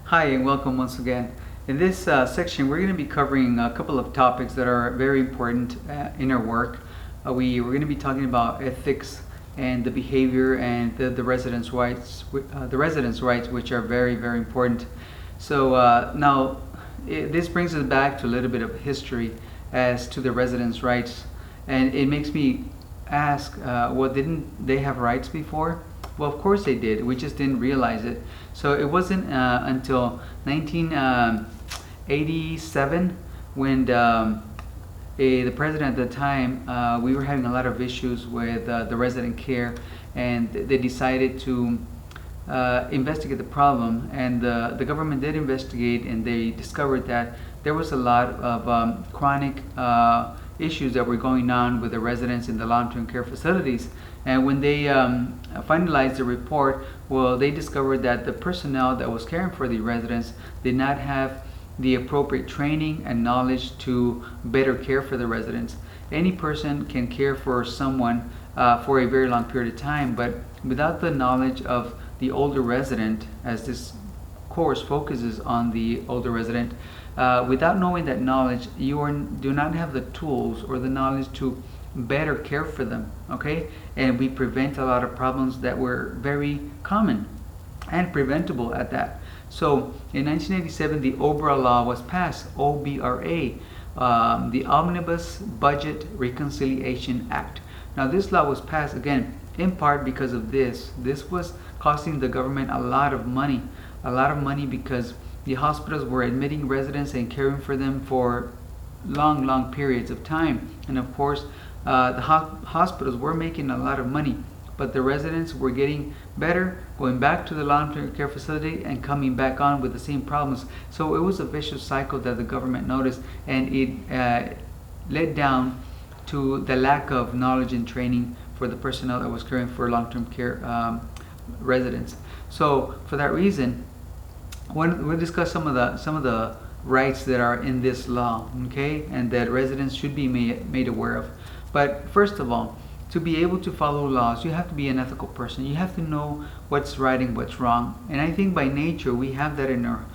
Hi, and welcome once again. In this section, we're going to be covering a couple of topics that are very important in our work. We're going to be talking about ethics and the behavior and the residents' rights, which are very, very important. So now, this brings us back to a little bit of history as to the residents' rights, and it makes me ask, well, didn't they have rights before? Well, of course they did. We just didn't realize it. So it wasn't until 1987 when the president at the time, we were having a lot of issues with the resident care, and they decided to investigate the problem. And the government did investigate, and they discovered that there was a lot of chronic issues that were going on with the residents in the long-term care facilities. And when they finalized the report, well, they discovered that the personnel that was caring for the residents did not have the appropriate training and knowledge to better care for the residents. Any person can care for someone for a very long period of time, but without the knowledge of the older resident, as this course focuses on the older resident, without knowing that knowledge, do not have the tools or the knowledge to better care for them, okay? And we prevent a lot of problems that were very common and preventable at that. So in 1987, the OBRA law was passed, OBRA, the Omnibus Budget Reconciliation Act. Now this law was passed, again, in part because of this. This was costing the government a lot of money because the hospitals were admitting residents and caring for them for long periods of time. And of course, the hospitals were making a lot of money, but the residents were getting better, going back to the long-term care facility and coming back on with the same problems. So it was a vicious cycle that the government noticed, and it led down to the lack of knowledge and training for the personnel that was caring for long-term care residents. So for that reason, we'll discuss some of the rights that are in this law, okay, and that residents should be made aware of. But first of all, to be able to follow laws, you have to be an ethical person. You have to know what's right and what's wrong. And I think by nature we have that in our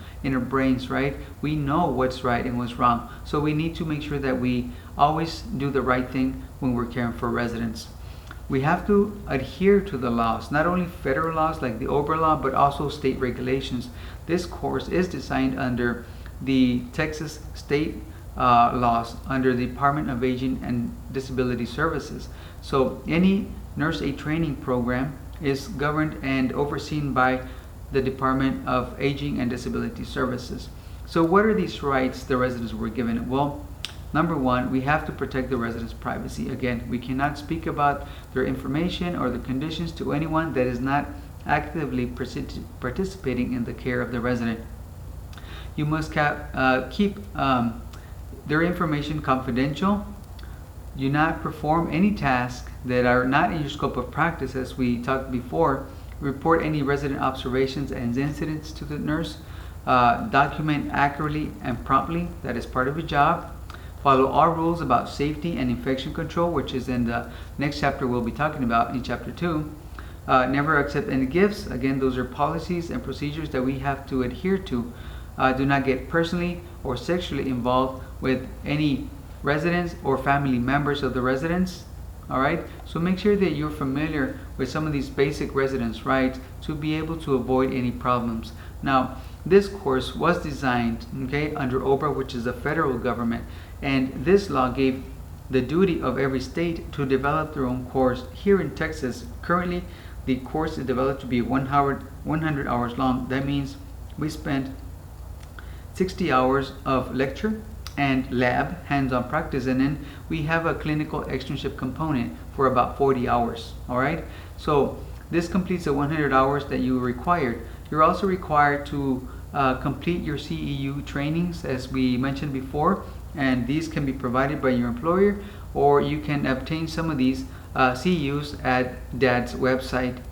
brains, right? We know what's right and what's wrong. So we need to make sure that we always do the right thing when we're caring for residents. We have to adhere to the laws, not only federal laws like the OBRA law, but also state regulations. This course is designed under the Texas state laws under the Department of Aging and Disability Services. So any nurse aid training program is governed and overseen by the Department of Aging and Disability Services. So what are these rights the residents were given? Well, number one, we have to protect the residents' privacy. Again, we cannot speak about their information or the conditions to anyone that is not actively participating in the care of the resident. You must keep their information confidential. Do not perform any tasks that are not in your scope of practice, as we talked before. Report any resident observations and incidents to the nurse. Document accurately and promptly. That is part of your job. Follow all rules about safety and infection control, which is in the next chapter we'll be talking about in chapter 2. Never accept any gifts. Again, those are policies and procedures that we have to adhere to. Do not get personally or sexually involved with any residents or family members of the residents. All right, so make sure that you're familiar with some of these basic residents' rights to be able to avoid any problems. Now, this course was designed, okay, under OBRA, which is the federal government, and this law gave the duty of every state to develop their own course. Here in Texas, currently, the course is developed to be 100 hours long. That means we spend 60 hours of lecture and lab, hands-on practice, and then we have a clinical externship component for about 40 hours. All right, so this completes the 100 hours that you required. You're also required to complete your CEU trainings, as we mentioned before, and these can be provided by your employer, or you can obtain some of these CEUs at DAD's website.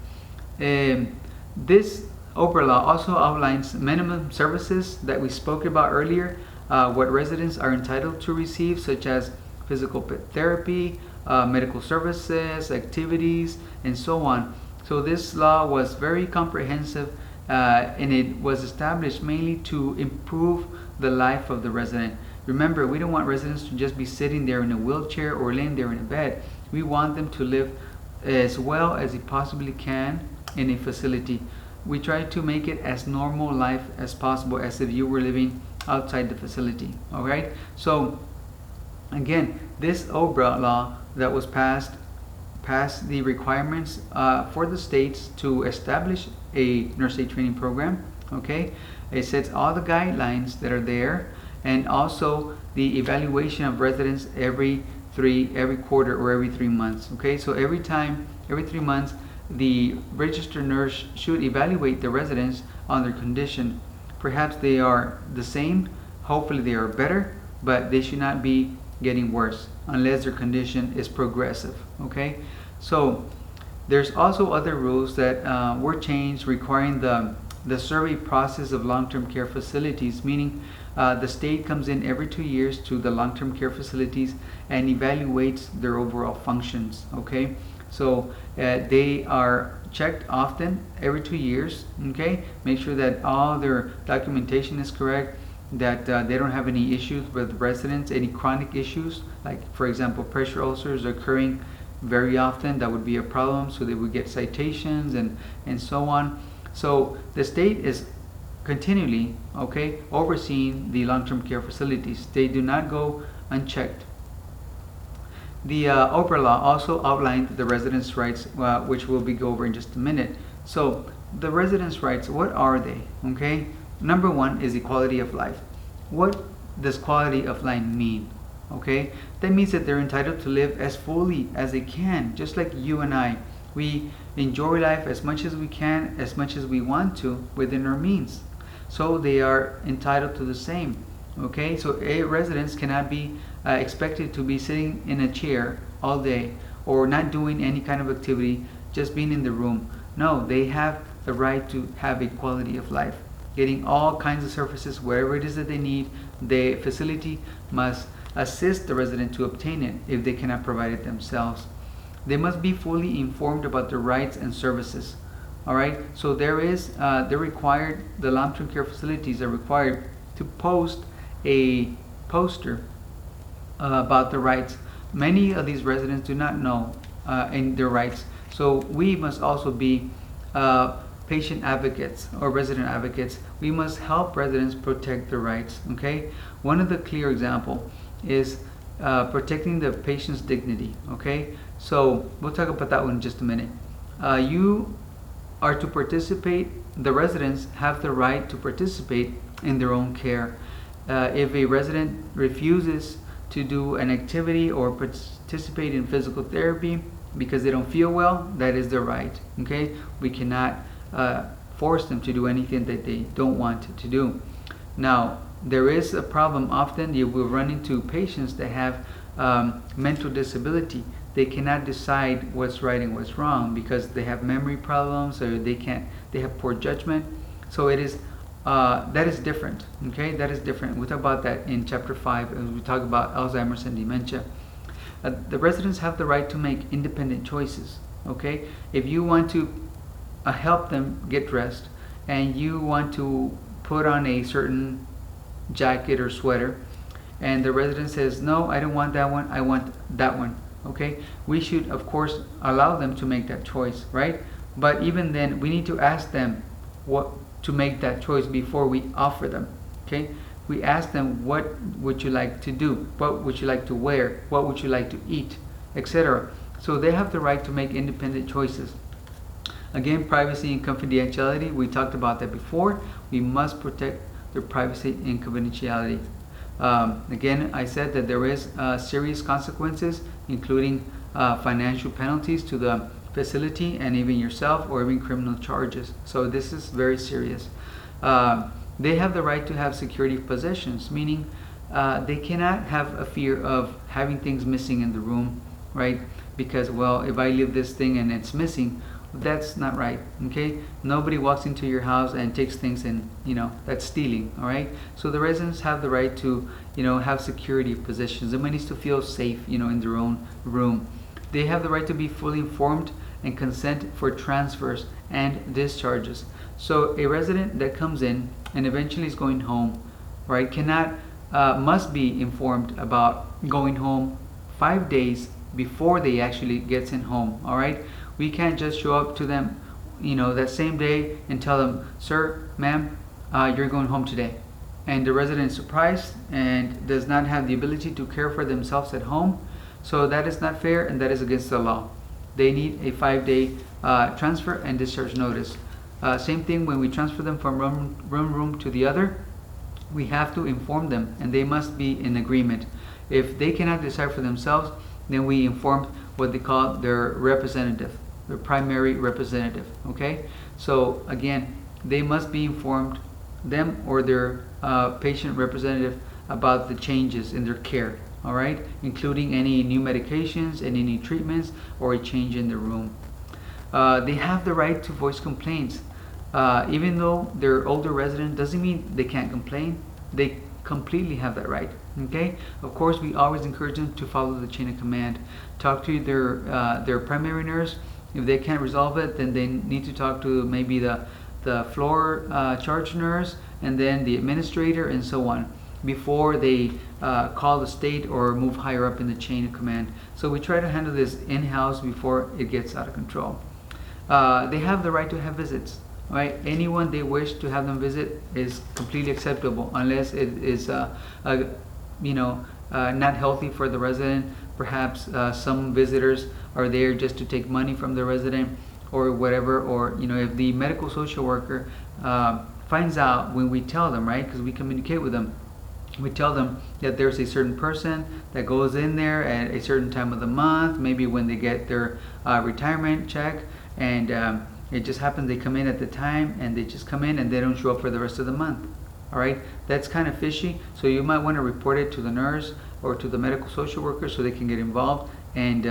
This OBRA law also outlines minimum services that we spoke about earlier, what residents are entitled to receive, such as physical therapy, medical services, activities, and so on. So this law was very comprehensive and it was established mainly to improve the life of the resident. Remember, we don't want residents to just be sitting there in a wheelchair or laying there in a bed. We want them to live as well as they possibly can in a facility. We try to make it as normal life as possible, as if you were living outside the facility. All right. So again, this OBRA law that was passed the requirements for the states to establish a nurse aid training program. Okay, it sets all the guidelines that are there, and also the evaluation of residents every quarter or every 3 months. Okay, so every 3 months, the registered nurse should evaluate the residents on their condition. Perhaps they are the same, hopefully they are better, but they should not be getting worse unless their condition is progressive. Okay, so there's also other rules that were changed requiring the survey process of long-term care facilities, meaning the state comes in every 2 years to the long-term care facilities and evaluates their overall functions. Okay, so they are checked often, every 2 years. Okay, make sure that all their documentation is correct, that they don't have any issues with residents, any chronic issues, like for example pressure ulcers occurring very often. That would be a problem, so they would get citations and so on. So the state is continually, okay, overseeing the long-term care facilities. They do not go unchecked. The OBRA law also outlined the residents' rights, which we'll go over in just a minute. So the residents' rights, what are they? Okay, number one is equality of life. What does quality of life mean? Okay, that means that they're entitled to live as fully as they can, just like you and I. We enjoy life as much as we can, as much as we want to, within our means. So they are entitled to the same. Okay, so residents cannot be expected to be sitting in a chair all day or not doing any kind of activity, just being in the room. No, they have the right to have a quality of life, getting all kinds of services wherever it is that they need. The facility must assist the resident to obtain it if they cannot provide it themselves. They must be fully informed about their rights and services. All right, so they're required, the long-term care facilities are required to post a poster about the rights. Many of these residents do not know in their rights, so we must also be patient advocates or resident advocates. We must help residents protect their rights. Okay, one of the clear example is protecting the patient's dignity. Okay, so we'll talk about that one in just a minute. You are to participate. The residents have the right to participate in their own care. If a resident refuses to do an activity or participate in physical therapy because they don't feel well, that is their right. Okay, we cannot force them to do anything that they don't want to do. Now, there is a problem. Often you will run into patients that have mental disability. They cannot decide what's right and what's wrong because they have memory problems, or they have poor judgment. So it is that is different. Okay, that is different. We'll talk about that in chapter 5 as we talk about Alzheimer's and dementia. The residents have the right to make independent choices. Okay, if you want to help them get dressed and you want to put on a certain jacket or sweater, and the resident says, no, I don't want that one, I want that one. Okay, we should of course allow them to make that choice, right? But even then, we need to ask them what to make that choice before we offer them. Okay, we ask them, what would you like to do, what would you like to wear, what would you like to eat, etc. So they have the right to make independent choices. Again, privacy and confidentiality, we talked about that before. We must protect their privacy and confidentiality. Again, I said that there is serious consequences, including financial penalties to the facility and even yourself, or even criminal charges. So this is very serious. They have the right to have security of possessions, meaning they cannot have a fear of having things missing in the room, right? Because, well, if I leave this thing and it's missing, that's not right. Okay, nobody walks into your house and takes things, and that's stealing. All right, so the residents have the right to have security possessions. Everyone needs to feel safe in their own room. They have the right to be fully informed and consent for transfers and discharges. So a resident that comes in and eventually is going home, right, must be informed about going home 5 days before they actually gets in home. All right, we can't just show up to them, that same day and tell them, sir, ma'am, you're going home today, and the resident is surprised and does not have the ability to care for themselves at home. So that is not fair, and that is against the law. They need a 5-day transfer and discharge notice. Same thing when we transfer them from room to the other. We have to inform them, and they must be in agreement. If they cannot decide for themselves, then we inform what they call their representative, their primary representative. Okay, so again, they must be informed, them or their patient representative, about the changes in their care. All right, including any new medications and any treatments or a change in the room. They have the right to voice complaints. Even though they're older resident, doesn't mean they can't complain. They completely have that right. Okay, of course we always encourage them to follow the chain of command. Talk to their primary nurse. If they can't resolve it, then they need to talk to maybe the floor charge nurse, and then the administrator, and so on, before they call the state or move higher up in the chain of command. So we try to handle this in-house before it gets out of control. They have the right to have visits. Right? Anyone they wish to have them visit is completely acceptable, unless it is not healthy for the resident. Perhaps some visitors are there just to take money from the resident or whatever, or if the medical social worker finds out when we tell them, right, because we communicate with them, we tell them that there's a certain person that goes in there at a certain time of the month, maybe when they get their retirement check, and it just happens they come in at the time, and they just come in and they don't show up for the rest of the month. All right, that's kind of fishy. So you might want to report it to the nurse or to the medical social worker so they can get involved and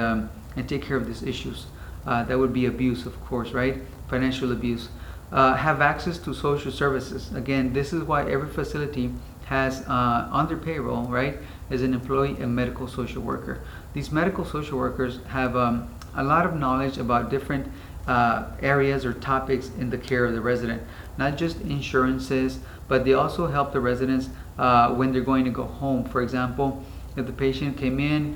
take care of these issues. That would be abuse, of course, right? Financial abuse. Have access to social services. Again, this is why every facility has on their payroll, right, as an employee, a medical social worker. These medical social workers have a lot of knowledge about different areas or topics in the care of the resident, not just insurances, but they also help the residents when they're going to go home. For example, if the patient came in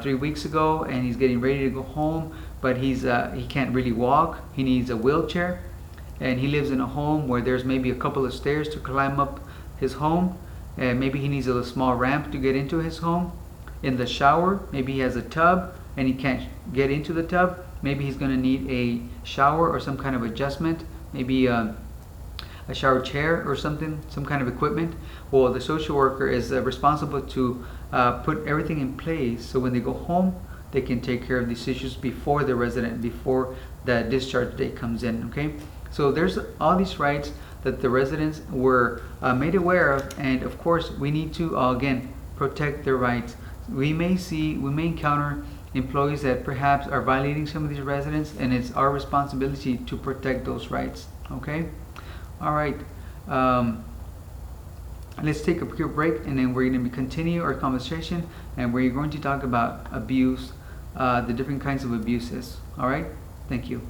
3 weeks ago and he's getting ready to go home, but he can't really walk, he needs a wheelchair, and he lives in a home where there's maybe a couple of stairs to climb up his home, and maybe he needs a small ramp to get into his home. In the shower, maybe he has a tub and he can't get into the tub. Maybe he's going to need a shower or some kind of adjustment, maybe a shower chair or something, some kind of equipment. Well, the social worker is responsible to put everything in place so when they go home, they can take care of these issues before the resident, before the discharge date comes in. Okay, so there's all these rights that the residents were made aware of, and of course we need to again protect their rights. We may encounter employees that perhaps are violating some of these residents, and it's our responsibility to protect those rights. Okay, all right, let's take a quick break, and then we're going to continue our conversation, and we're going to talk about abuse, the different kinds of abuses. All right, thank you.